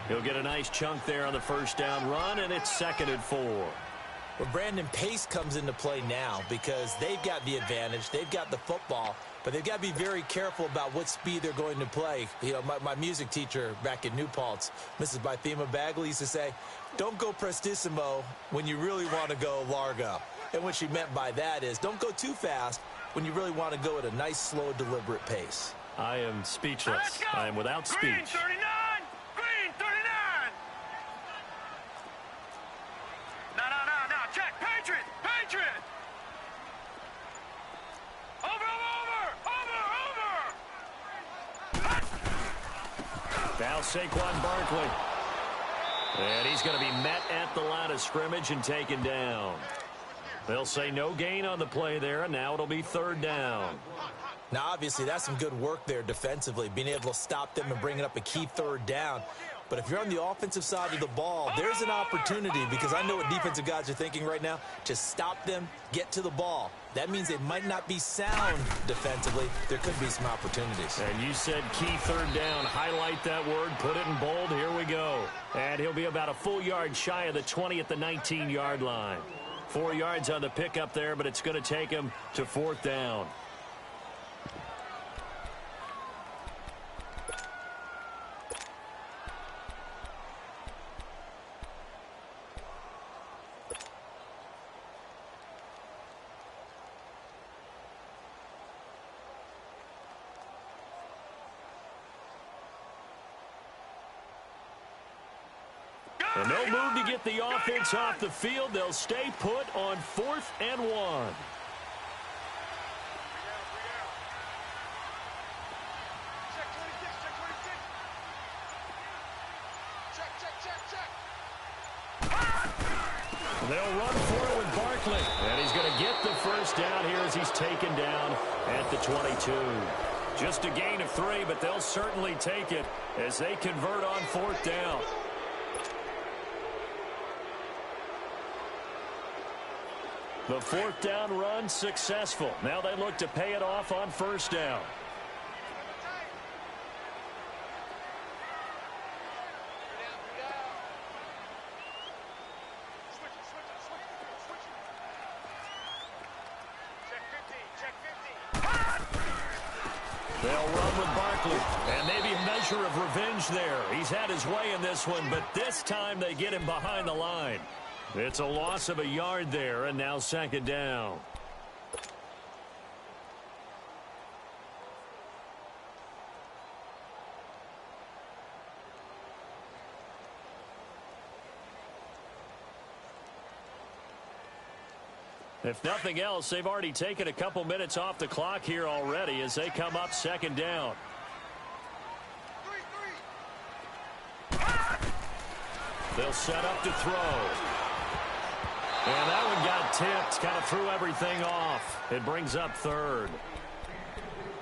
Speaker 2: He'll get a nice chunk there on the first down run, and it's second and 4.
Speaker 4: Well, Brandon, pace comes into play now because they've got the advantage. They've got the football, but they've got to be very careful about what speed they're going to play. You know, my music teacher back in New Paltz, Mrs. Bythema Bagley, used to say, don't go prestissimo when you really want to go largo. And what she meant by that is don't go too fast when you really want to go at a nice, slow, deliberate pace.
Speaker 2: I am speechless. I am without
Speaker 3: Green
Speaker 2: speech.
Speaker 3: 39! Green 39! No, check! Patriot! Patriot! Over!
Speaker 2: Now Saquon Barkley. And he's going to be met at the line of scrimmage and taken down. They'll say no gain on the play there, and now it'll be third down.
Speaker 4: Now, obviously, that's some good work there defensively, being able to stop them and bringing up a key third down. But if you're on the offensive side of the ball, there's an opportunity, because I know what defensive guys are thinking right now. Just stop them, get to the ball. That means they might not be sound defensively. There could be some opportunities.
Speaker 2: And you said key third down. Highlight that word, put it in bold. Here we go. And he'll be about a full yard shy of the 20 at the 19-yard line. 4 yards on the pickup there, but it's going to take him to fourth down. And no move to get the offense off the field. They'll stay put on 4th and 1. They'll run for it with Barkley. And he's going to get the first down here as he's taken down at the 22. Just a gain of 3, but they'll certainly take it as they convert on 4th down. The 4th down run successful. Now they look to pay it off on 1st down. They'll run with Barkley, and maybe a measure of revenge there. He's had his way in this one, but this time they get him behind the line. It's a loss of a yard there, and now 2nd down. If nothing else, they've already taken a couple minutes off the clock here already as they come up 2nd down. They'll set up to throw. And that one got tipped, kind of threw everything off. It brings up 3rd.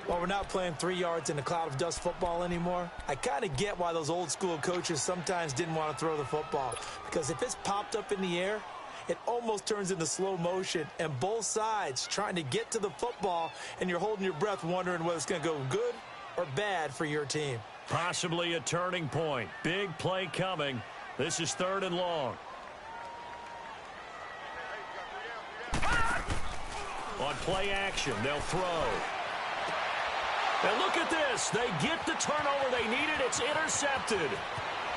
Speaker 4: Well, we're not playing 3 yards in a cloud of dust football anymore. I kind of get why those old school coaches sometimes didn't want to throw the football. Because if it's popped up in the air, it almost turns into slow motion, and both sides trying to get to the football, and you're holding your breath wondering whether it's going to go good or bad for your team.
Speaker 2: Possibly a turning point. Big play coming. This is 3rd and long. On play action, they'll throw. And look at this. They get the turnover they needed. It's intercepted.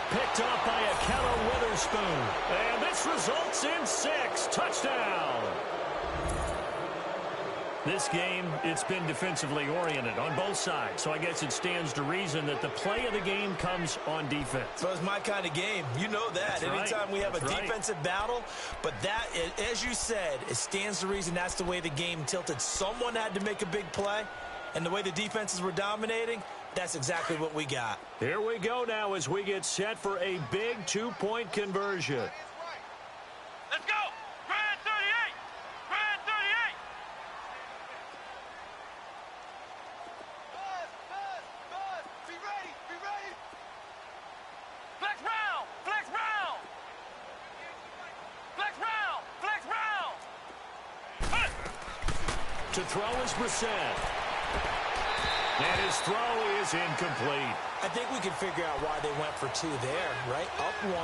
Speaker 2: Picked off by Akello Witherspoon. And this results in 6. Touchdown. This game, it's been defensively oriented on both sides. So I guess it stands to reason that the play of the game comes on defense.
Speaker 4: So it's my kind of game. You know that.
Speaker 2: That's
Speaker 4: Anytime
Speaker 2: right.
Speaker 4: we have
Speaker 2: That's
Speaker 4: a
Speaker 2: right.
Speaker 4: defensive battle. But that, as you said, it stands to reason that's the way the game tilted. Someone had to make a big play. And the way the defenses were dominating, that's exactly what we got.
Speaker 2: Here we go now as we get set for a big 2-point conversion.
Speaker 3: Let's go! Grand 38! Grand 38! Buzz! Be ready! Be ready! Flex round! Flex round! Flex round! Flex round!
Speaker 2: To throw is Brissett. And his throw is incomplete.
Speaker 4: I think we can figure out why they went for 2 there, right? Up 1,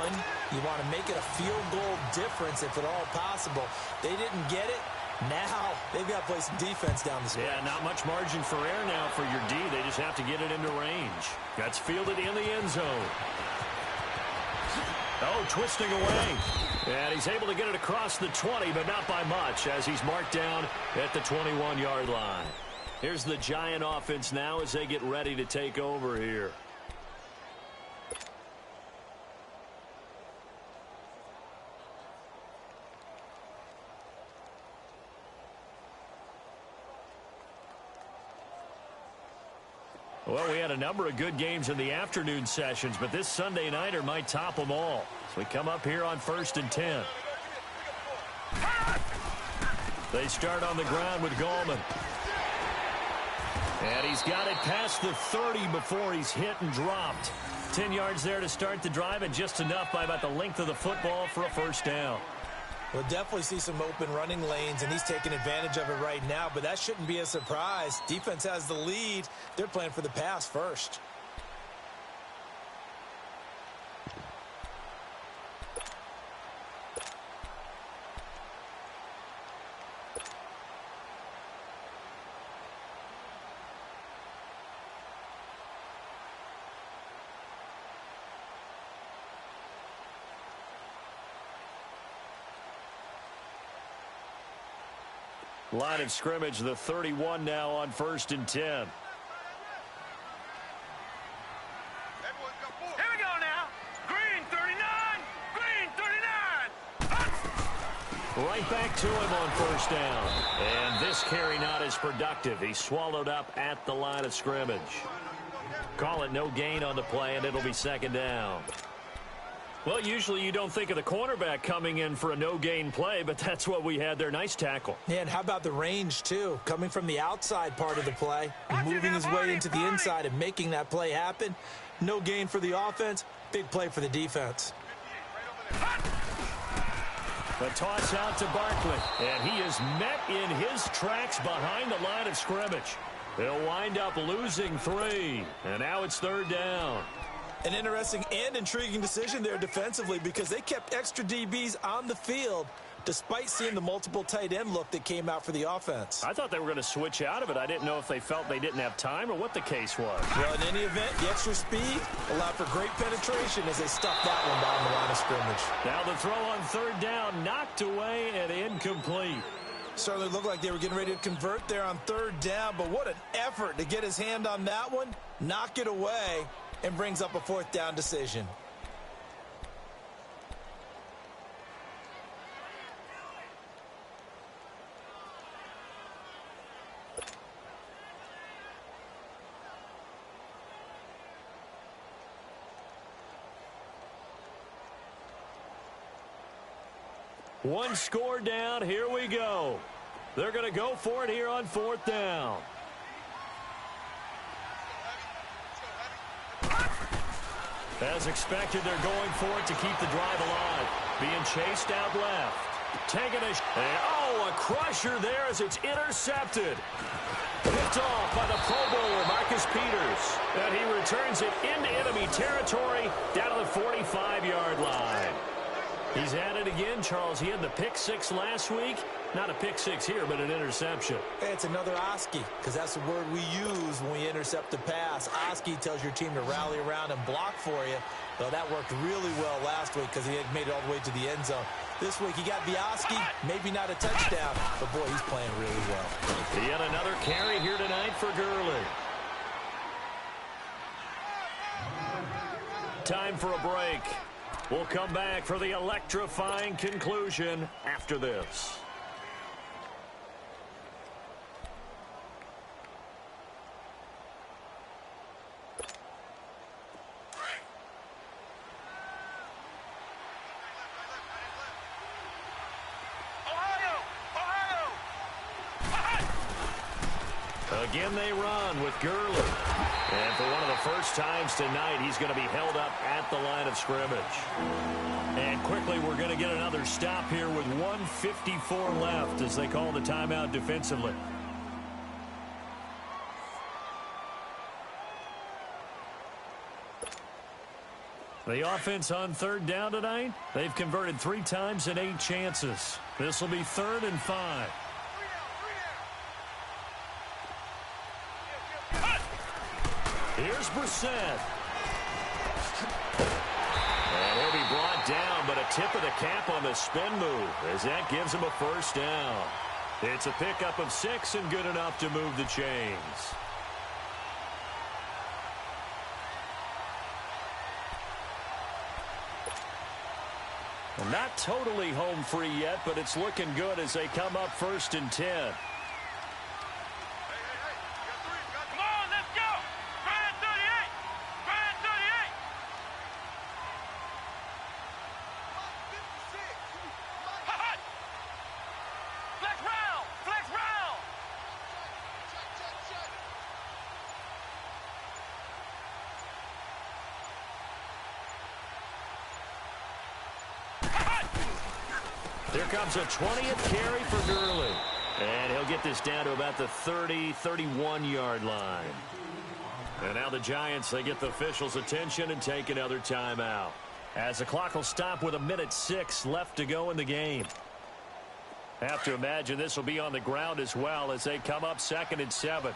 Speaker 4: you want to make it a field goal difference if at all possible. They didn't get it. Now they've got to play some defense down the stretch.
Speaker 2: Yeah, not much margin for error now for your D. They just have to get it into range. That's fielded in the end zone. Oh, twisting away. And he's able to get it across the 20, but not by much as he's marked down at the 21-yard line. Here's the Giant offense now as they get ready to take over here. Well, we had a number of good games in the afternoon sessions, but this Sunday nighter might top them all. So we come up here on 1st and 10. They start on the ground with Gallman. And he's got it past the 30 before he's hit and dropped. 10 yards there to start the drive, and just enough by about the length of the football for a first down.
Speaker 4: We'll definitely see some open running lanes, and he's taking advantage of it right now, but that shouldn't be a surprise. Defense has the lead. They're playing for the pass first.
Speaker 2: Line of scrimmage, the 31 now on 1st and 10.
Speaker 3: Here we go now. Green 39. Green 39.
Speaker 2: Right back to him on 1st down. And this carry not as productive. He's swallowed up at the line of scrimmage. Call it no gain on the play, and it'll be 2nd down. Well, usually you don't think of the cornerback coming in for a no-gain play, but that's what we had there. Nice tackle.
Speaker 4: Yeah, and how about the range, too? Coming from the outside part of the play, moving his way into the inside and making that play happen. No gain for the offense, big play for the defense.
Speaker 2: The toss out to Barkley, and he is met in his tracks behind the line of scrimmage. They'll wind up losing 3, and now it's 3rd down.
Speaker 4: An interesting and intriguing decision there defensively because they kept extra DBs on the field despite seeing the multiple tight end look that came out for the offense.
Speaker 2: I thought they were going to switch out of it. I didn't know if they felt they didn't have time or what the case was.
Speaker 4: Well, in any event, the extra speed allowed for great penetration as they stuffed that one down the line of scrimmage.
Speaker 2: Now the throw on 3rd down, knocked away and incomplete.
Speaker 4: Certainly looked like they were getting ready to convert there on 3rd down, but what an effort to get his hand on that one, knock it away, and brings up a 4th down decision.
Speaker 2: One score down. Here we go. They're going to go for it here on 4th down. As expected, they're going for it to keep the drive alive. Being chased out left. Taking a crusher there as it's intercepted. Picked off by the Pro Bowler, Marcus Peters. And he returns it into enemy territory down to the 45-yard line. He's at it again, Charles. He had the pick 6 last week. Not a pick 6 here, but an interception.
Speaker 4: Hey, it's another Oski, because that's the word we use when we intercept the pass. Oski tells your team to rally around and block for you. Well, that worked really well last week because he had made it all the way to the end zone. This week he got the Oski, maybe not a touchdown, but boy, he's playing really well.
Speaker 2: Yet another carry here tonight for Gurley. Time for a break. We'll come back for the electrifying conclusion after this. Again they run with Gurley. And for one of the first times tonight, he's going to be held up at the line of scrimmage. And quickly, we're going to get another stop here with 1:54 left as they call the timeout defensively. The offense on 3rd down tonight, they've converted 3 times in 8 chances. This will be 3rd and 5. Here's Brissett. And he'll be brought down, but a tip of the cap on the spin move as that gives him a 1st down. It's a pickup of 6 and good enough to move the chains. And not totally home free yet, but it's looking good as they come up 1st and 10. Here comes a 20th carry for Gurley. And he'll get this down to about the 30-31-yard line. And now the Giants, they get the officials' attention and take another timeout. As the clock will stop with 1:06 left to go in the game. Have to imagine this will be on the ground as well as they come up 2nd and 7.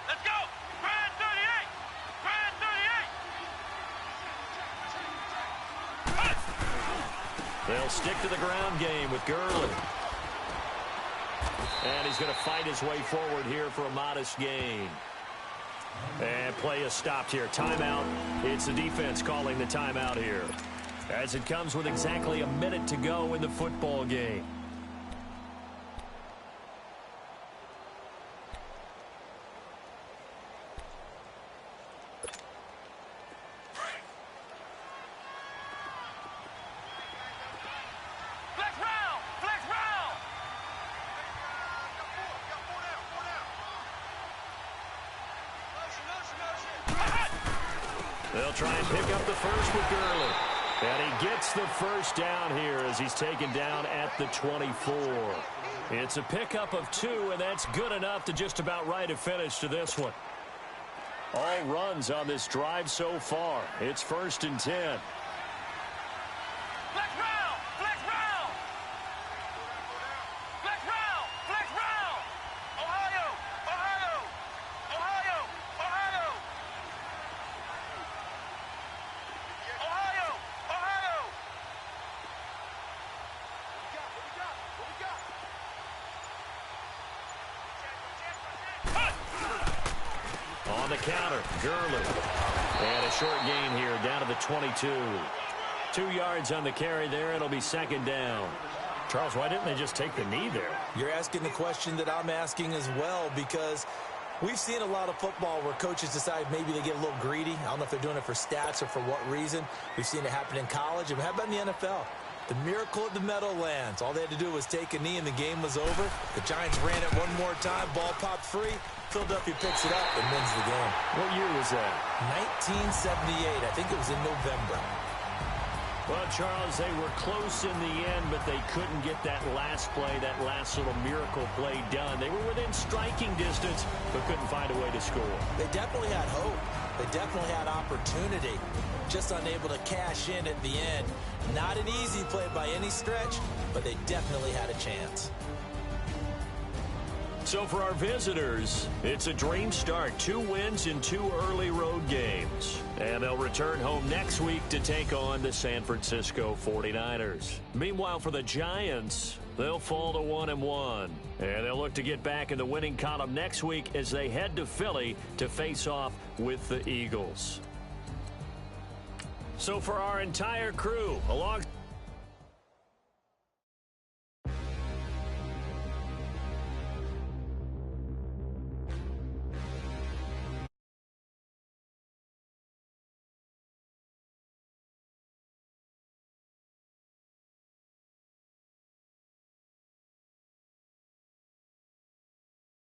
Speaker 3: Let's go! Brand 38! Brand 38!
Speaker 2: They'll stick to the ground game with Gurley. And he's going to fight his way forward here for a modest gain. And play is stopped here. Timeout. It's the defense calling the timeout here. As it comes with exactly a minute to go in the football game. They'll try and pick up the first with Gurley. And he gets the first down here as he's taken down at the 24. It's a pickup of 2, and that's good enough to just about write a finish to this one. All runs on this drive so far. It's 1st and 10.
Speaker 3: Flex round! Flex round! Flex round! Flex round! Ohio! Ohio! Ohio! Ohio! Ohio! Ohio! What we got?
Speaker 2: On the counter, Gurley. And a short gain here down to the 22. 2 yards on the carry there. It'll be 2nd down.
Speaker 5: Charles, why didn't they just take the knee there?
Speaker 4: You're asking the question that I'm asking as well, because we've seen a lot of football where coaches decide maybe they get a little greedy. I don't know if they're doing it for stats or for what reason. We've seen it happen in college. And how about in the NFL? The miracle at the Meadowlands. All they had to do was take a knee and the game was over. The Giants ran it one more time. Ball popped free. Philadelphia picks it up and wins the game.
Speaker 2: What year was that?
Speaker 4: 1978. I think it was in November.
Speaker 2: Well, Charles, they were close in the end, but they couldn't get that last play, that last little miracle play done. They were within striking distance, but couldn't find a way to score.
Speaker 4: They definitely had hope. They definitely had opportunity. Just unable to cash in at the end. Not an easy play by any stretch, but they definitely had a chance.
Speaker 2: So for our visitors, it's a dream start. 2 wins in 2 early road games. And they'll return home next week to take on the San Francisco 49ers. Meanwhile, for the Giants, they'll fall to 1-1. And they'll look to get back in the winning column next week as they head to Philly to face off with the Eagles. So for our entire crew, along